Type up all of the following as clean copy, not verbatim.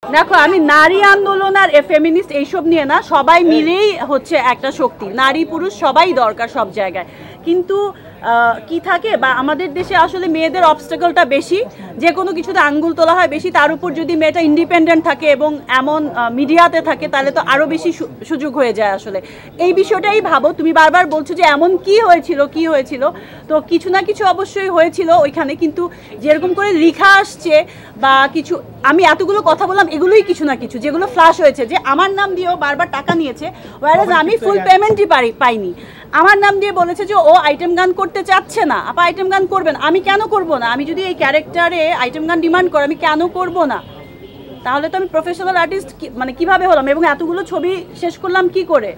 দেখো আমি নারী আন্দোলন আর ফেমিনিস্ট এইসব নিয়ে না, সবাই মিলেই হচ্ছে একটা শক্তি। নারী পুরুষ সবাই দরকার সব জায়গায়, কিন্তু কি থাকে বা আমাদের দেশে আসলে মেয়েদের অবস্টাকলটা বেশি, যে কোনো কিছুতে আঙ্গুল তোলা হয় বেশি। তার উপর যদি মেয়েটা ইন্ডিপেন্ডেন্ট থাকে এবং এমন মিডিয়াতে থাকে তাহলে তো আরও বেশি সুযোগ হয়ে যায়। আসলে এই বিষয়টাই ভাবো, তুমি বারবার বলছো যে এমন কি হয়েছিল, তো কিছু না কিছু অবশ্যই হয়েছিল ওইখানে, কিন্তু যেরকম করে লেখা আসছে বা কিছু, আমি এতগুলো কথা বললাম, এগুলোই কিছু না কিছু যেগুলো ফ্ল্যাশ হয়েছে, যে আমার নাম দিয়েও বারবার টাকা নিয়েছে, ওয়ারেজ আমি ফুল পেমেন্টই পাইনি। আমার নাম দিয়ে বলেছে যে ও আইটেম গান করতে চাচ্ছে না, আপা আইটেম গান করবেন, আমি কেন করব না? আমি যদি এই ক্যারেক্টারে আইটেম গান ডিমান্ড করে আমি কেন করব না? তাহলে তো আমি প্রফেশনাল আর্টিস্ট মানে কিভাবে হলাম? এবং এতগুলো ছবি শেষ করলাম কি করে?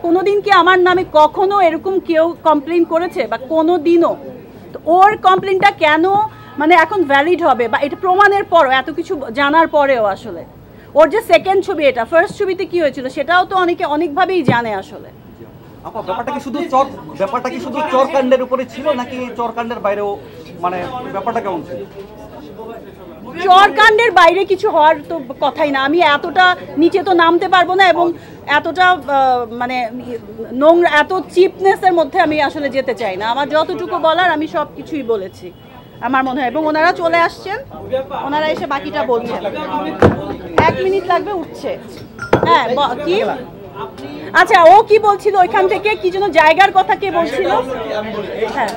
কোনোদিন কি আমার নামে কখনো এরকম কেউ কমপ্লেন করেছে বা কোনো দিনও? তো ওর কমপ্লেনটা কেন মানে এখন ভ্যালিড হবে, বা এটা প্রমাণের পরও, এত কিছু জানার পরেও আসলে ওর যে সেকেন্ড ছবি, এটা ফার্স্ট ছবিতে কি হয়েছিল সেটাও তো অনেকে অনেকভাবেই জানে আসলে। আপা ব্যাপারটা কি শুধু চরকাণ্ডের উপরে ছিল নাকি চরকাণ্ডের বাইরেও, মানে ব্যাপারটা কেমন ছিল? চরকাণ্ডের বাইরে কিছু হওয়ার তো কথাই না। আমি এতটা নিচে তো নামতে পারবো না, এবং এতটা মানে নোংরা, এত চিপনেসের মধ্যে আমি আসলে যেতে চাই না। আমার যতটুকু বলার আমি সব কিছুই বলেছি আমার মনে হয়, এবং ওনারা চলে আসছেন, ওনারা এসে বাকিটা বলছেন। 1 মিনিট লাগবে, উঠছে। হ্যাঁ কি, আচ্ছা ও কি বলছিল ওইখান থেকে, কি যেন জায়গার কথা কে বলছিল? হ্যাঁ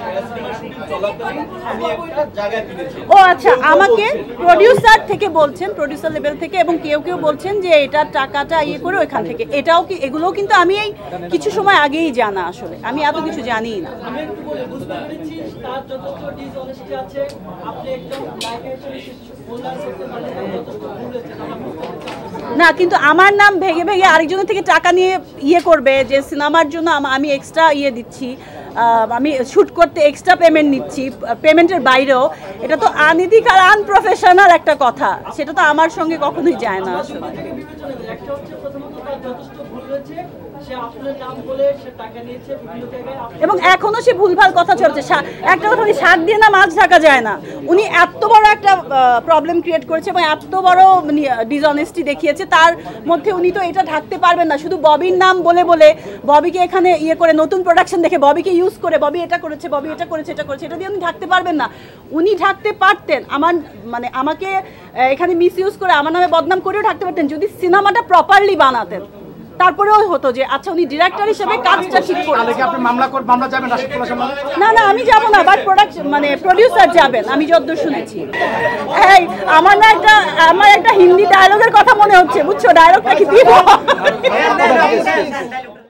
ও আচ্ছা, আমাকে প্রডিউসার থেকে বলছেন, প্রডিউসার লেভেল থেকে, এবং কেউ বলছেন যে এটা টাকাটা ইয়ে করে ওইখান থেকে। এটাও কি, এগুলোও কিন্তু আমি এই কিছু সময় আগেই জানা, আসলে আমি এত কিছু জানিই না। না, কিন্তু আমার নাম ভেঙে আরেকজনের থেকে টাকা নিয়ে ইয়ে করবে যে সিনেমার জন্য আমি এক্সট্রা ইয়ে দিচ্ছি, আমি শ্যুট করতে এক্সট্রা পেমেন্ট নিচ্ছি পেমেন্টের বাইরেও, এটা তো আনইথিক্যাল, আনপ্রফেশনাল একটা কথা। সেটা তো আমার সঙ্গে কখনোই যায় না আসলে। এবং এখনো সে ভুলভাল কথা চলছে। একটা কথা, উনি শাক দিয়ে না মাছ ঢাকা যায় না। উনি এত বড় একটা প্রবলেম ক্রিয়েট করেছে এবং এত বড় ডিসঅনেস্টি দেখিয়েছে, তার মধ্যে উনি তো এটা ঢাকতে পারবেন না। শুধু ববির নাম বলে ববিকে এখানে ইয়ে করে, নতুন প্রোডাকশন দেখে ববিকে ইউজ করে, ববি এটা করেছে, এটা দিয়ে উনি ঢাকতে পারবেন না। উনি ঢাকতে পারতেন, মানে আমাকে এখানে মিস ইউজ করে আমার নামে বদনাম করেও ঢাকতে পারতেন, যদি সিনেমাটা প্রপারলি বানাতেন। তারপরেও হতো যে আচ্ছা উনি ডিরেক্টর হিসেবে কাজটা ঠিক করে। না আমি যাব না, বাট মানে প্রডিউসার যাবেন, আমি যতদূর শুনেছি। এই আমার একটা হিন্দি ডায়লগের কথা মনে হচ্ছে, বুঝছো? ডায়লগটা কি দিব?